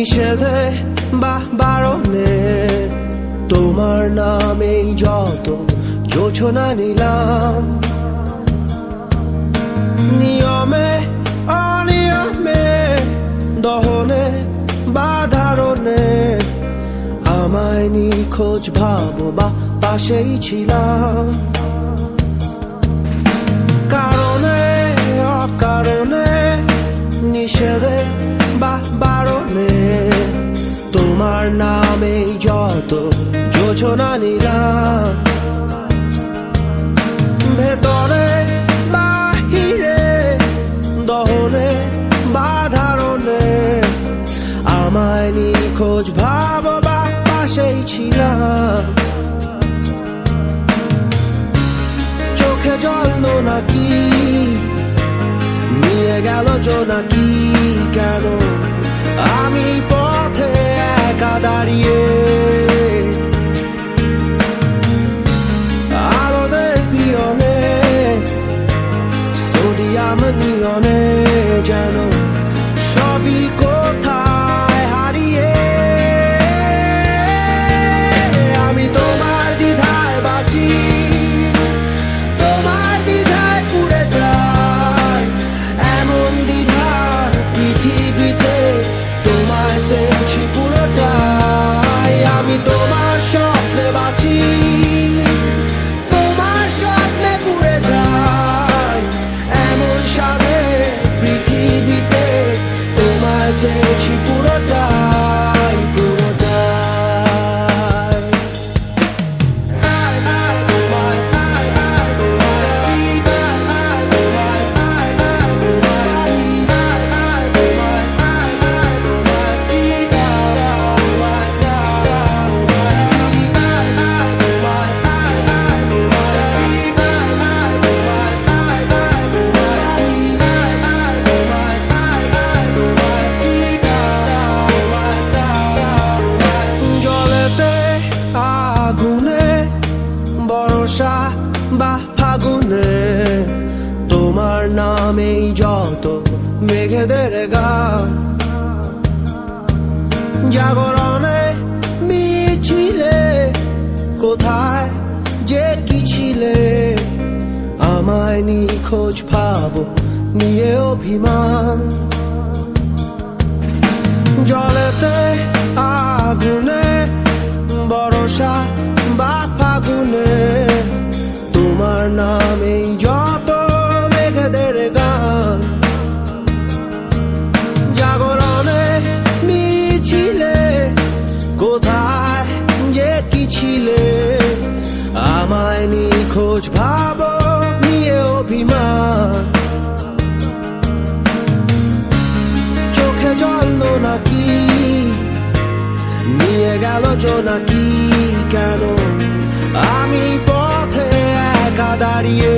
নিষেধে বা বারণে তোমার নামেই যত যোছনা নিলাম, নিয়মে অনিয়মে দহনে বা ধারণে আমায় নিখোঁজ ভাবো বা পাশেই ছিলাম। কারণে অকারণে নিষেধে বা বারণে তোমার নামেই যত যোছনা নিলাম, ভেতরে বাহিরে দহনে বা ধারণে আমায় নিখোঁজ ভাবো বা পাশেই ছিলাম। চোখে জল নাকি নিয়ে গেল জোনাকি, কেন আমি পথে একা দাঁড়িয়ে আলোদের পিয়নে সোডিয়াম নিয়নে যেন সবই কোথায় হারিয়ে। আমি তোমার দ্বিধায় বাঁচি, তোমার দ্বিধায় পুড়ে যাই, এমন দ্বিধার পৃথিবীতে তোমায় চেয়েছি পুরোটাই। আমি তোমার স্বপ্নে বাঁচি, তোমার স্বপ্নে পুড়ে যাই, এমন সাধে পৃথিবীতে তোমায় চেয়েছি পুরোটাই পুরোটাই। বর্ষা বা ফাগুনে তোমার নামেই যত মেঘেদের গান, জাগরণে মিছিলে কোথায় যে কি ছিলে আমায় নিখোঁজ ভাবো নিয়ে অভিমান। জলেতে আগুনে বর্ষা বা ফাগুনে তোমার নামেই যত মেঘেদের গান, জাগরণে মিছিলে কোথায় যে কি ছিলে আমায় নিখোঁজ ভাবো নিয়ে অভিমান। চোখে জল নাকি নিয়ে গেল জোনাকি, কেন আমি পথে একা দাঁড়িয়ে